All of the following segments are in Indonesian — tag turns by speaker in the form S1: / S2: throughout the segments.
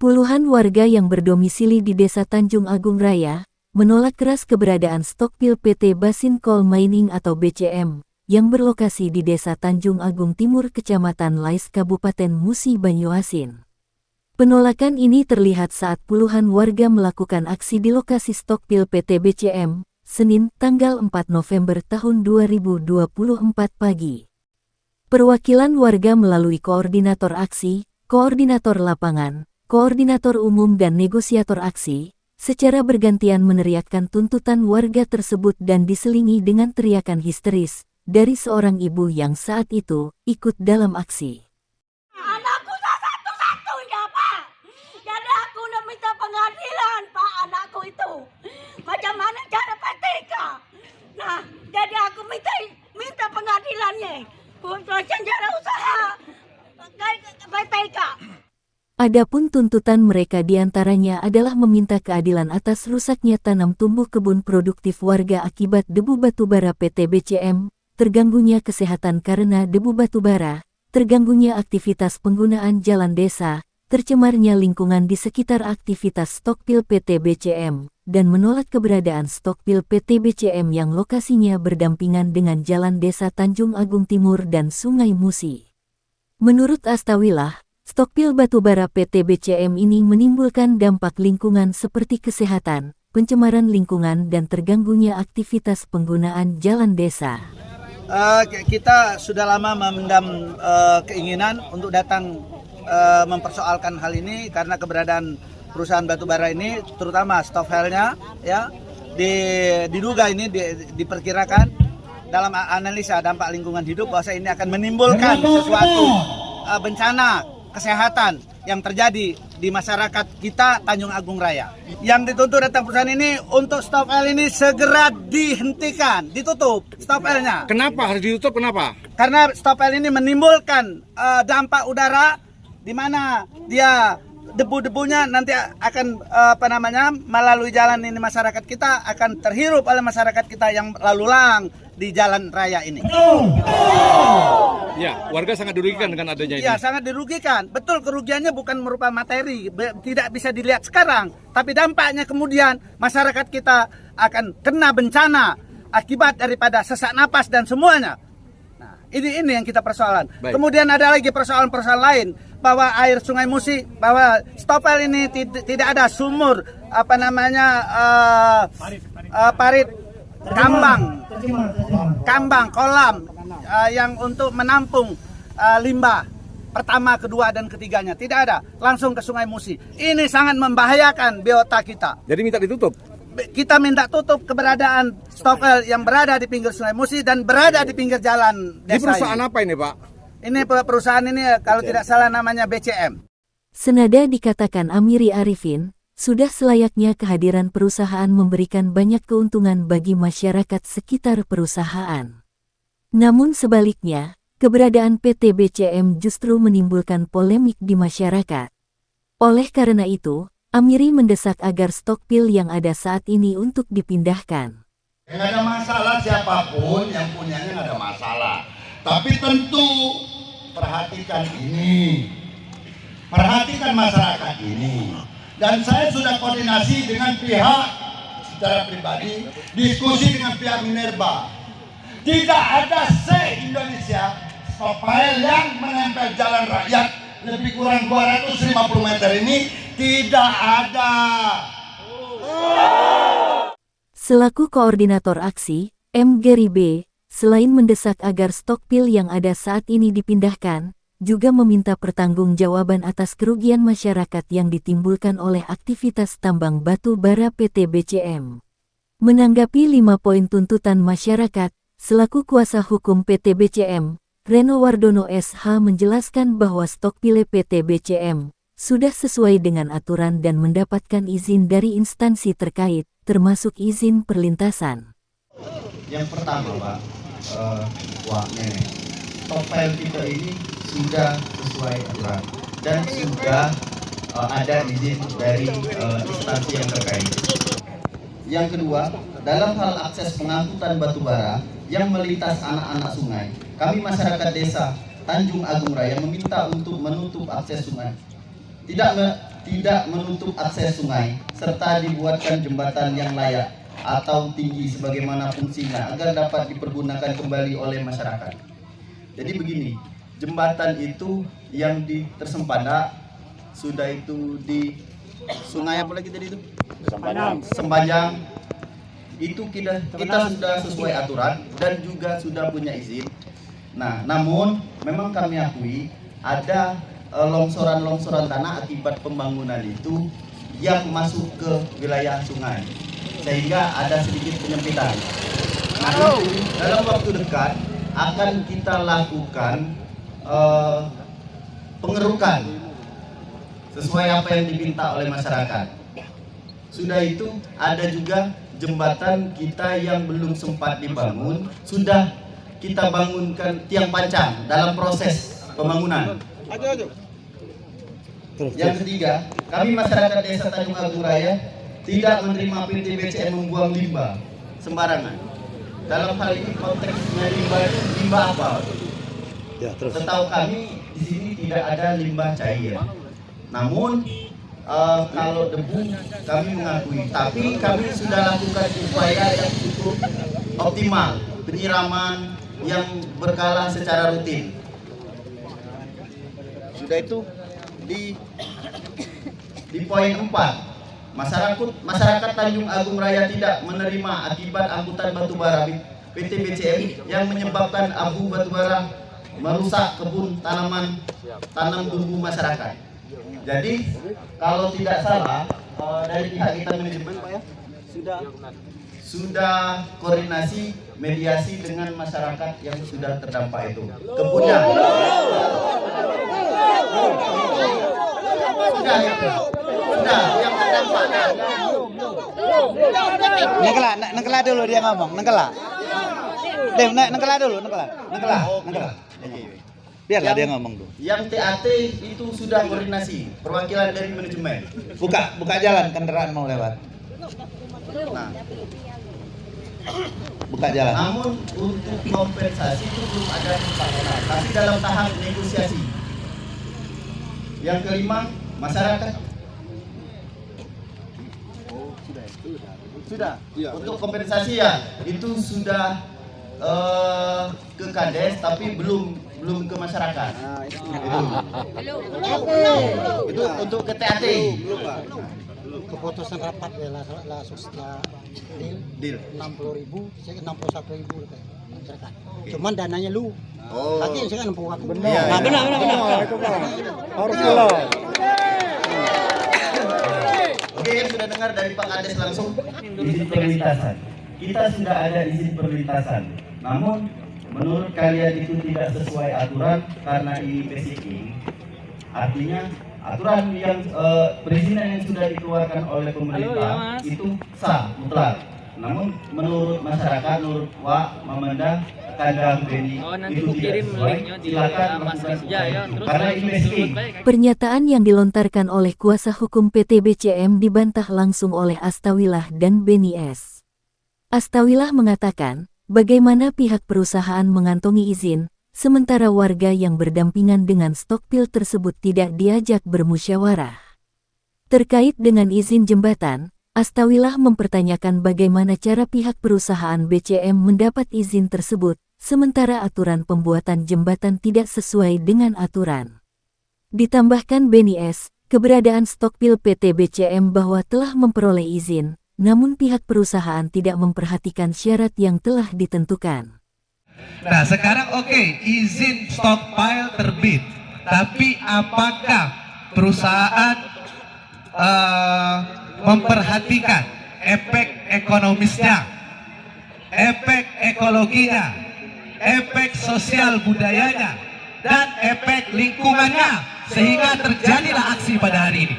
S1: Puluhan warga yang berdomisili di Desa Tanjung Agung Raya menolak keras keberadaan stokpil PT Basin Coal Mining atau BCM yang berlokasi di Desa Tanjung Agung Timur, Kecamatan Lais, Kabupaten Musi Banyuasin. Penolakan ini terlihat saat puluhan warga melakukan aksi di lokasi stokpil PT BCM, Senin, tanggal 4 November tahun 2024 pagi. Perwakilan warga melalui koordinator aksi, koordinator lapangan, koordinator umum dan negosiator aksi, secara bergantian meneriakkan tuntutan warga tersebut dan diselingi dengan teriakan histeris dari seorang ibu yang saat itu ikut dalam aksi.
S2: Anakku satu-satunya, Pak. Jadi aku udah minta pengadilan, Pak, anakku itu. Macam mana cara PTK? Nah, jadi aku minta pengadilannya untuk sejarah usaha PTK.
S1: Adapun tuntutan mereka diantaranya adalah meminta keadilan atas rusaknya tanam tumbuh kebun produktif warga akibat debu batubara PT BCM, terganggunya kesehatan karena debu batubara, terganggunya aktivitas penggunaan jalan desa, tercemarnya lingkungan di sekitar aktivitas stokpil PT BCM, dan menolak keberadaan stokpil PT BCM yang lokasinya berdampingan dengan jalan desa Tanjung Agung Timur dan Sungai Musi. Menurut Astawilah, stokpil batubara PT BCM ini menimbulkan dampak lingkungan seperti kesehatan, pencemaran lingkungan dan terganggunya aktivitas penggunaan jalan desa.
S3: Kita sudah lama memendam keinginan untuk datang mempersoalkan hal ini karena keberadaan perusahaan batubara ini, terutama stokpilnya, ya, diduga ini diperkirakan dalam analisa dampak lingkungan hidup bahwa ini akan menimbulkan sesuatu bencana kesehatan yang terjadi di masyarakat kita Tanjung Agung Raya. Yang dituntut datang perusahaan ini untuk stokpil ini segera dihentikan, ditutup stokpilnya.
S4: Kenapa harus ditutup? Kenapa?
S3: Karena stokpil ini menimbulkan dampak udara di mana dia debu-debunya nanti akan melalui jalan ini masyarakat kita akan terhirup oleh masyarakat kita yang lalu lalang di jalan raya ini.
S4: Ya, warga sangat dirugikan dengan adanya ini.
S3: Ya, sangat dirugikan. Betul, kerugiannya bukan merupakan materi, tidak bisa dilihat sekarang, tapi dampaknya kemudian masyarakat kita akan kena bencana akibat daripada sesak napas dan semuanya. Nah, ini yang kita persoalan. Baik. Kemudian ada lagi persoalan-persoalan lain bahwa air Sungai Musi, bahwa stokpil ini tidak ada sumur parit kambang, kolam yang untuk menampung limbah pertama, kedua dan ketiganya, tidak ada, langsung ke Sungai Musi. Ini sangat membahayakan biota kita.
S4: Jadi minta ditutup.
S3: Kita minta tutup keberadaan stokpil yang berada di pinggir Sungai Musi dan berada di pinggir jalan desa.
S4: Di perusahaan apa ini, Pak?
S3: Ini perusahaan ini kalau tidak salah namanya BCM.
S1: Senada dikatakan Amiri Arifin, sudah selayaknya kehadiran perusahaan memberikan banyak keuntungan bagi masyarakat sekitar perusahaan. Namun sebaliknya, keberadaan PT BCM justru menimbulkan polemik di masyarakat. Oleh karena itu, Amiri mendesak agar stokpil yang ada saat ini untuk dipindahkan.
S5: Nggak ada masalah, siapapun yang punyanya nggak ada masalah. Tapi tentu perhatikan ini, perhatikan masyarakat ini. Dan saya sudah koordinasi dengan pihak secara pribadi, diskusi dengan pihak Minerba. Tidak ada se-Indonesia stokpil yang menempel jalan rakyat lebih kurang 250 meter ini, tidak ada.
S1: Selaku koordinator aksi, M. Gary B., selain mendesak agar stokpil yang ada saat ini dipindahkan, juga meminta pertanggungjawaban atas kerugian masyarakat yang ditimbulkan oleh aktivitas tambang batu bara PT BCM. Menanggapi 5 poin tuntutan masyarakat, selaku kuasa hukum PT BCM, Reno Wardono SH menjelaskan bahwa stokpil PT BCM sudah sesuai dengan aturan dan mendapatkan izin dari instansi terkait, termasuk izin perlintasan.
S5: Yang pertama, Pak, stokpil kita ini sudah sesuai aturan dan sudah ada izin dari instansi yang terkait. Yang kedua, dalam hal akses pengangkutan batubara yang melintas anak-anak sungai, kami masyarakat desa Tanjung Agung Raya meminta untuk menutup akses sungai.
S6: tidak menutup akses sungai serta dibuatkan jembatan yang layak atau tinggi sebagaimana fungsinya agar dapat dipergunakan kembali oleh masyarakat. Jadi begini, jembatan itu yang tersempana sudah itu di sungai apa lagi tadi itu? Sembanjang. Itu kita sudah sesuai aturan dan juga sudah punya izin. Nah, namun memang kami akui ada longsoran-longsoran tanah akibat pembangunan itu yang masuk ke wilayah sungai, sehingga ada sedikit penyempitan. Nah, itu dalam waktu dekat akan kita lakukan pengerukan sesuai apa yang diminta oleh masyarakat. Sudah itu ada juga jembatan kita yang belum sempat dibangun, sudah kita bangunkan tiang pancang dalam proses pembangunan. Yang ketiga, kami masyarakat Desa Tanjung Agung Raya tidak menerima PT BCM membuang limbah sembarangan. Dalam hal ini konteksnya limbah apa? Setahu kami di sini tidak ada limbah cair. Namun kalau debu kami mengakui, tapi kami sudah lakukan upaya yang cukup optimal, penyiraman yang berkala secara rutin. Sudah itu di poin 4, masyarakat Tanjung Agung Raya tidak menerima akibat angkutan batubara PT BCM yang menyebabkan abu batubara merusak kebun tanam tumbuh masyarakat. Jadi kalau tidak salah dari pihak kita manajemen Pak ya sudah koordinasi mediasi dengan masyarakat yang sudah terdampak itu. Kebunnya sudah yang terdampak.
S3: Nengkela dulu dia ngomong, nengkela. Nengkela dulu, nengkela. Biarlah dia ngomong dulu.
S6: Yang TAT itu sudah koordinasi, perwakilan dari manajemen.
S3: Buka jalan, kendaraan mau lewat.
S6: Nah,
S3: buka jalan.
S6: namun untuk kompensasi itu belum ada kesepakatan, tapi dalam tahap negosiasi. Yang kelima, masyarakat sudah. Untuk kompensasi ya itu sudah ke Kades tapi belum ke masyarakat. Itu untuk ke TAT.
S7: Keputusan rapat ya lah deal 60.000, 61.000 masyarakat. Cuman dananya lu. Lagi saya kan 60 benar.
S6: Nah,
S7: benar. Itu harus jelas.
S6: Oke, sudah dengar dari Pak Kades langsung izin perlintasan. Kita sudah ada izin perlintasan. Namun menurut kalian itu tidak sesuai aturan karena ini basicing. Artinya aturan yang perizinan yang sudah dikeluarkan oleh pemerintah itu sah mutlak. Namun menurut masyarakat, menurut Wak Mamanda, Kandang Beni itu tidak sesuai. Silakan melakukan karena ini basicing.
S1: Pernyataan yang dilontarkan oleh kuasa hukum PT BCM dibantah langsung oleh Astawillah dan Beni S. Astawillah mengatakan, bagaimana pihak perusahaan mengantongi izin, sementara warga yang berdampingan dengan stok pil tersebut tidak diajak bermusyawarah. Terkait dengan izin jembatan, Astawillah mempertanyakan bagaimana cara pihak perusahaan BCM mendapat izin tersebut, sementara aturan pembuatan jembatan tidak sesuai dengan aturan. Ditambahkan Beni S, keberadaan stok pil PT BCM bahwa telah memperoleh izin, namun pihak perusahaan tidak memperhatikan syarat yang telah ditentukan.
S8: Nah sekarang izin stockpile terbit, tapi apakah perusahaan memperhatikan efek ekonomisnya, efek ekologinya, efek sosial budayanya, dan efek lingkungannya, sehingga terjadilah aksi pada hari ini.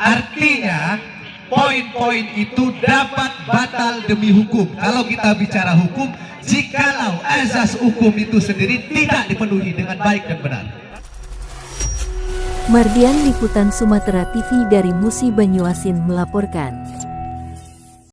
S8: Artinya poin-poin itu dapat batal demi hukum. Kalau kita bicara hukum, jikalau azas hukum itu sendiri tidak dipenuhi dengan baik dan benar.
S1: Mardian Liputan Sumatera TV dari Musi Banyuasin melaporkan.